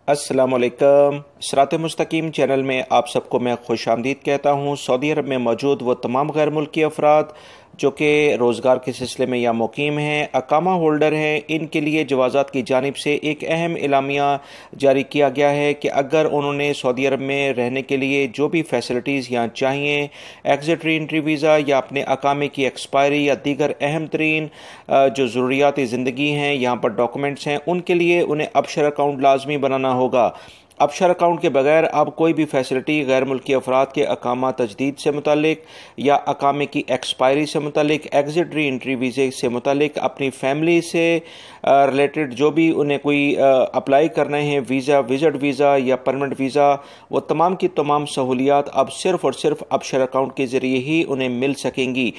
अस्सलामुअलैकुम। सिरात मुस्तकीम चैनल में आप सबको मैं खुश आमदीद कहता हूँ। सऊदी अरब में मौजूद वो तमाम गैर मुल्की अफराद जो कि रोज़गार के सिलसिले में या मुकीम हैं, अकामा होल्डर हैं, इनके लिए जवाज़ात की जानिब से एक अहम एलामिया जारी किया गया है कि अगर उन्होंने सऊदी अरब में रहने के लिए जो भी फैसिलिटीज़ यहाँ चाहिए, एग्ज़िट री एंट्री वीज़ा या अपने अकामे की एक्सपायरी या दीगर अहम तरीन जो ज़रूरियात ज़िंदगी हैं, यहाँ पर डॉक्यूमेंट्स हैं, उनके लिए उन्हें अबशर अकाउंट लाजमी बनाना होगा। अबशर अकाउंट के बगैर अब कोई भी फैसिलिटी गैर मुल्की अफराद के अकामा तजदीद से मुतालिक या अकामे की एक्सपायरी से मुतालिक, एग्ज़िट री एंट्री वीज़े से मुतालिक, अपनी फैमिली से रिलेटेड जो भी उन्हें कोई अप्लाई करने हैं, वीज़ा, विजिट वीज़ा या परमानेंट वीज़ा, वो तमाम की तमाम सहूलियात अब सिर्फ़ और सिर्फ अबशर अकाउंट के ज़रिए ही उन्हें मिल सकेंगी।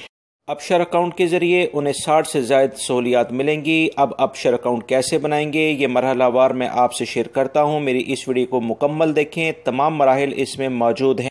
अबशर अकाउंट के ज़रिए उन्हें 60 से ज़ायद सहूलियात मिलेंगी। अब अबशर अकाउंट कैसे बनाएंगे, ये मरहलावार मैं आपसे शेयर करता हूँ। मेरी इस वीडियो को मुकम्मल देखें, तमाम मराहिल इसमें मौजूद हैं।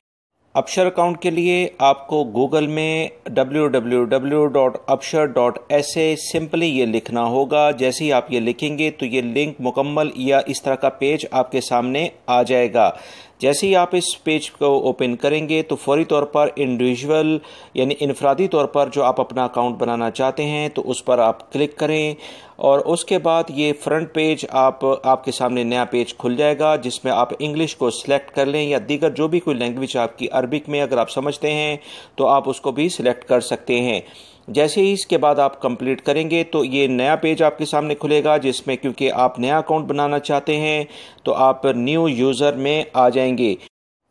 अबशर अकाउंट के लिए आपको गूगल में www.abshar.sa सिंपली ये लिखना होगा। जैसे ही आप ये लिखेंगे तो ये लिंक मुकम्मल या इस तरह का पेज आपके सामने आ जाएगा। जैसे ही आप इस पेज को ओपन करेंगे तो फौरी तौर पर इंडिविजुअल यानी इनफरादी तौर पर जो आप अपना अकाउंट बनाना चाहते हैं तो उस पर आप क्लिक करें और उसके बाद ये फ्रंट पेज आपके सामने नया पेज खुल जाएगा, जिसमें आप इंग्लिश को सिलेक्ट कर लें या दीगर जो भी कोई लैंग्वेज आपकी अरबिक में अगर आप समझते हैं तो आप उसको भी सिलेक्ट कर सकते हैं। जैसे ही इसके बाद आप कंप्लीट करेंगे तो ये नया पेज आपके सामने खुलेगा, जिसमें क्योंकि आप नया अकाउंट बनाना चाहते हैं तो आप न्यू यूज़र में आ जाएंगे।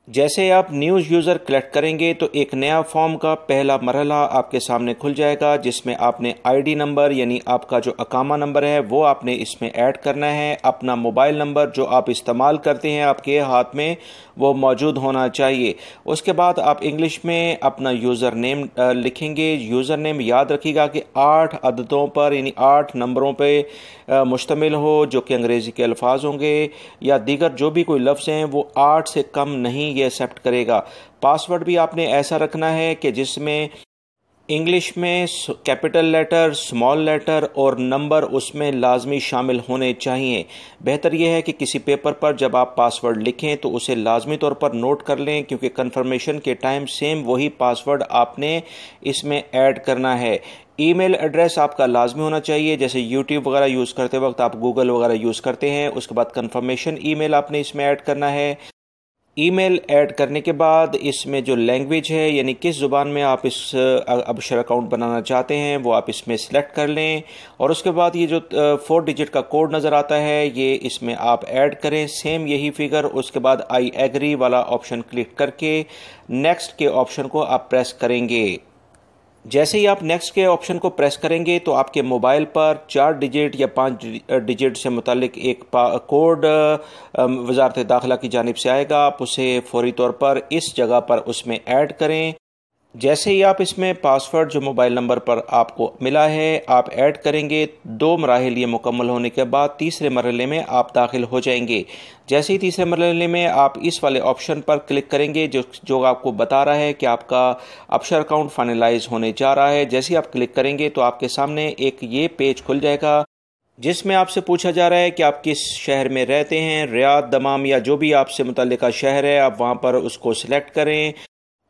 जैसे आप न्यू यूज़र कलेक्ट करेंगे तो एक नया फॉर्म का पहला मरहला आपके सामने खुल जाएगा, जिसमें आपने आईडी नंबर यानी आपका जो अकामा नंबर है वो आपने इसमें ऐड करना है। अपना मोबाइल नंबर जो आप इस्तेमाल करते हैं आपके हाथ में वो मौजूद होना चाहिए। उसके बाद आप इंग्लिश में अपना यूज़र नेम लिखेंगे। यूज़र नेम याद रखिएगा कि 8 अददों पर यानी 8 नंबरों पर मुश्तमिल हो, जो कि अंग्रेज़ी के अल्फाज होंगे या दीगर जो भी कोई लफ्ज़ हैं वो 8 से कम नहीं ये एक्सेप्ट करेगा। पासवर्ड भी आपने ऐसा रखना है कि जिसमें इंग्लिश में कैपिटल लेटर, स्मॉल लेटर और नंबर उसमें लाजमी शामिल होने चाहिए। बेहतर यह है कि किसी पेपर पर जब आप पासवर्ड लिखें तो उसे लाजमी तौर पर नोट कर लें, क्योंकि कन्फर्मेशन के टाइम सेम वही पासवर्ड आपने इसमें ऐड करना है। ईमेल एड्रेस आपका लाजमी होना चाहिए, जैसे यूट्यूब वगैरह यूज़ करते वक्त आप गूगल वगैरह यूज़ करते हैं। उसके बाद कन्फर्मेशन ईमेल आपने इसमें ऐड करना है। ईमेल ऐड करने के बाद इसमें जो लैंग्वेज है यानी किस ज़ुबान में आप इस अबशर अकाउंट बनाना चाहते हैं वो आप इसमें सेलेक्ट कर लें और उसके बाद ये जो 4 डिजिट का कोड नज़र आता है ये इसमें आप ऐड करें, सेम यही फिगर। उसके बाद आई एग्री वाला ऑप्शन क्लिक करके नेक्स्ट के ऑप्शन को आप प्रेस करेंगे। जैसे ही आप नेक्स्ट के ऑप्शन को प्रेस करेंगे तो आपके मोबाइल पर 4 डिजिट या 5 डिजिट से मुतालिक एक कोड वजारत दाखिला की जानिब से आएगा। आप उसे फौरी तौर पर इस जगह पर उसमें ऐड करें। जैसे ही आप इसमें पासवर्ड जो मोबाइल नंबर पर आपको मिला है आप ऐड करेंगे, 2 मराहिल ये मुकम्मल होने के बाद तीसरे मरहले में आप दाखिल हो जाएंगे। जैसे ही तीसरे मरहले में आप इस वाले ऑप्शन पर क्लिक करेंगे जो आपको बता रहा है कि आपका अबशर अकाउंट फाइनलाइज होने जा रहा है। जैसे ही आप क्लिक करेंगे तो आपके सामने एक ये पेज खुल जाएगा, जिसमें आपसे पूछा जा रहा है कि आप किस शहर में रहते हैं। रियाद, दमाम या जो भी आपसे मुतल्लिका शहर है आप वहाँ पर उसको सिलेक्ट करें।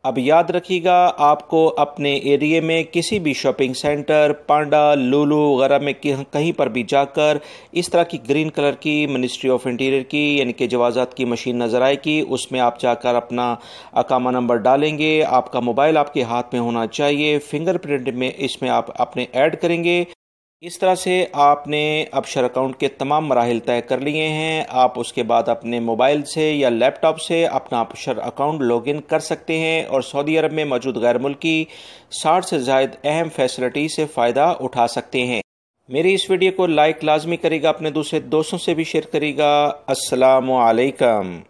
अब याद रखिएगा आपको अपने एरिया में किसी भी शॉपिंग सेंटर, पांडा, लुलु वगैरह में कहीं पर भी जाकर इस तरह की ग्रीन कलर की मिनिस्ट्री ऑफ इंटीरियर की यानी कि जवाज़ात की मशीन नज़र आएगी, उसमें आप जाकर अपना अकामा नंबर डालेंगे। आपका मोबाइल आपके हाथ में होना चाहिए। फिंगरप्रिंट में इसमें आप अपने ऐड करेंगे। इस तरह से आपने अबशर अकाउंट के तमाम मराहिल तय कर लिए हैं। आप उसके बाद अपने मोबाइल से या लैपटॉप से अपना अबशर अकाउंट लॉगिन कर सकते हैं और सऊदी अरब में मौजूद गैर मुल्की 60 से ज़ायद अहम फैसिलिटी से फ़ायदा उठा सकते हैं। मेरी इस वीडियो को लाइक लाजमी करेगा, अपने दूसरे दोस्तों से भी शेयर करेगा। अस्सलामु अलैकुम।